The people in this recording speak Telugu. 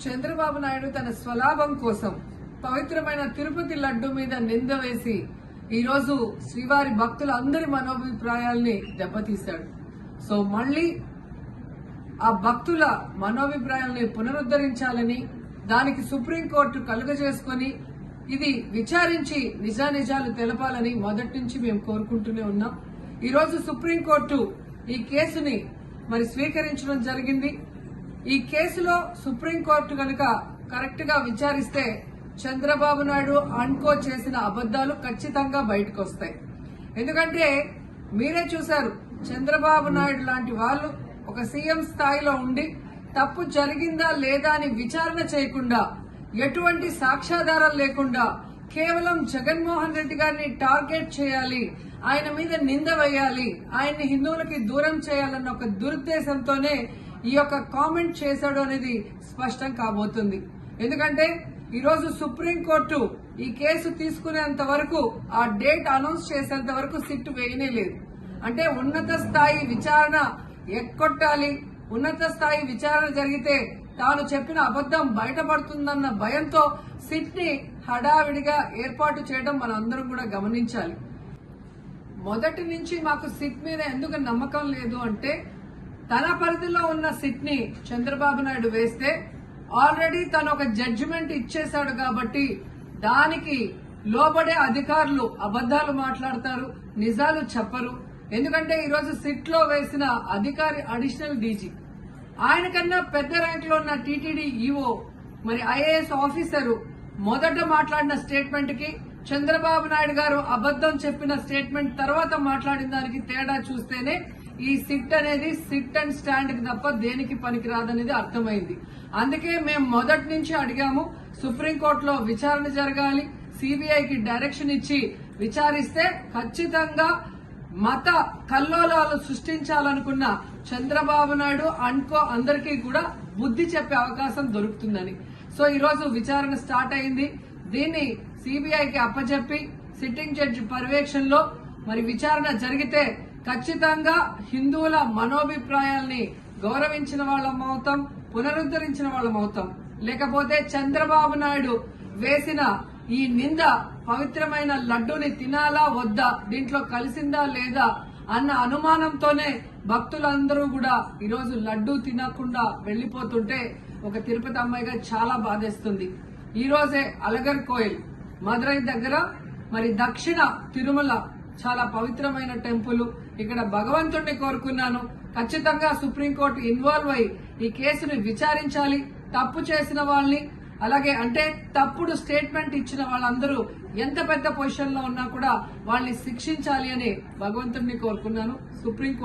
చంద్రబాబు నాయుడు తన స్వలాభం కోసం పవిత్రమైన తిరుపతి లడ్డు మీద నింద వేసి ఈరోజు శ్రీవారి భక్తులందరి మనోభిప్రాయాల్ని దెబ్బతీశాడు. సో మళ్లీ ఆ భక్తుల మనోభిప్రాయాల్ని పునరుద్ధరించాలని, దానికి సుప్రీంకోర్టు కలుగజేసుకుని ఇది విచారించి నిజానిజాలు తెలపాలని మొదటి నుంచి మేము కోరుకుంటూనే ఉన్నాం. ఈరోజు సుప్రీంకోర్టు ఈ కేసుని స్వీకరించడం జరిగింది. ఈ కేసులో సుప్రీంకోర్టు కనుక కరెక్ట్ గా విచారిస్తే చంద్రబాబు నాయుడు అన్కో చేసిన అబద్దాలు ఖచ్చితంగా బయటకు వస్తాయి. ఎందుకంటే మీరే చూశారు, చంద్రబాబు నాయుడు లాంటి వాళ్ళు ఒక సీఎం స్థాయిలో ఉండి తప్పు జరిగిందా లేదా అని విచారణ చేయకుండా, ఎటువంటి సాక్ష్యాధారాలు లేకుండా కేవలం జగన్మోహన్ రెడ్డి గారిని టార్గెట్ చేయాలి, ఆయన మీద నింద వేయాలి, ఆయన్ని హిందువులకి దూరం చేయాలన్న ఒక దురుద్దేశంతోనే ఈ యొక్క కామెంట్ చేశాడు అనేది స్పష్టం కాబోతుంది. ఎందుకంటే ఈరోజు సుప్రీంకోర్టు ఈ కేసు తీసుకునేంత వరకు, ఆ డేట్ అనౌన్స్ చేసేంత వరకు సిట్ వేయనే లేదు. అంటే ఉన్నత స్థాయి విచారణ ఎక్కొట్టాలి, ఉన్నత స్థాయి విచారణ జరిగితే తాను చెప్పిన అబద్దం బయటపడుతుందన్న భయంతో సిట్ ని హడావిడిగా ఏర్పాటు చేయడం మనం అందరం కూడా గమనించాలి. మొదటి నుంచి మాకు సిట్ మీద ఎందుకు నమ్మకం లేదు అంటే, తన పరిధిలో ఉన్న సిట్ ని చంద్రబాబు నాయుడు వేస్తే ఆల్రెడీ తను ఒక జడ్జిమెంట్ ఇచ్చేశాడు కాబట్టి దానికి లోబడే అధికారులు అబద్దాలు మాట్లాడతారు, నిజాలు చెప్పరు. ఎందుకంటే ఈరోజు సిట్ లో వేసిన అధికారి అడిషనల్ డీజీ, ఆయన కన్నా పెద్ద ర్యాంక్ లో ఉన్న టీటీడీ ఈఓ, ఐఏఎస్ ఆఫీసరు మొదట మాట్లాడిన స్టేట్మెంట్ కి చంద్రబాబు నాయుడు గారు అబద్దం చెప్పిన స్టేట్మెంట్ తర్వాత మాట్లాడిన దానికి తేడా చూస్తేనే ఈ సిట్ అనేది సిట్ అండ్ స్టాండ్ కి తప్ప దేనికి పనికిరాదనేది అర్థమైంది. అందుకే మేము మొదటి నుంచి అడిగాము, సుప్రీంకోర్టులో విచారణ జరగాలి, సిబిఐకి డైరెక్షన్ ఇచ్చి విచారిస్తే ఖచ్చితంగా మత కల్లోలాలు సృష్టించాలనుకున్న చంద్రబాబు నాయుడు అన్కో అందరికీ కూడా బుద్ధి చెప్పే అవకాశం దొరుకుతుందని. సో ఈరోజు విచారణ స్టార్ట్ అయింది. దీన్ని సిబిఐకి అప్పచెప్పి సిట్టింగ్ జడ్జి పర్యవేక్షణలో విచారణ జరిగితే ఖచ్చితంగా హిందువుల మనోభిప్రాయాల్ని గౌరవించిన వాళ్ళం అవుతాం, పునరుద్ధరించిన వాళ్ళం అవుతాం. లేకపోతే చంద్రబాబు నాయుడు వేసిన ఈ నింద పవిత్రమైన లడ్డూని తినాలా వద్దా, దీంట్లో కలిసిందా లేదా అన్న అనుమానంతోనే భక్తులందరూ కూడా ఈరోజు లడ్డూ తినకుండా వెళ్లిపోతుంటే ఒక తిరుపతి అమ్మాయిగా చాలా బాధేస్తుంది. ఈ రోజే అలగర్ కోయిల్ మదురై దగ్గర దక్షిణ తిరుమల చాలా పవిత్రమైన టెంపుల్. ఇక్కడ భగవంతుడిని కోరుకున్నాను, ఖచ్చితంగా సుప్రీంకోర్టు ఇన్వాల్వ్ అయి ఈ కేసును విచారించాలి. తప్పు చేసిన వాళ్ళని, అలాగే తప్పుడు స్టేట్మెంట్ ఇచ్చిన వాళ్ళందరూ ఎంత పెద్ద పొజిషన్ లో ఉన్నా కూడా వాళ్ళని శిక్షించాలి అని భగవంతుడిని కోరుకున్నాను. సుప్రీంకోర్టు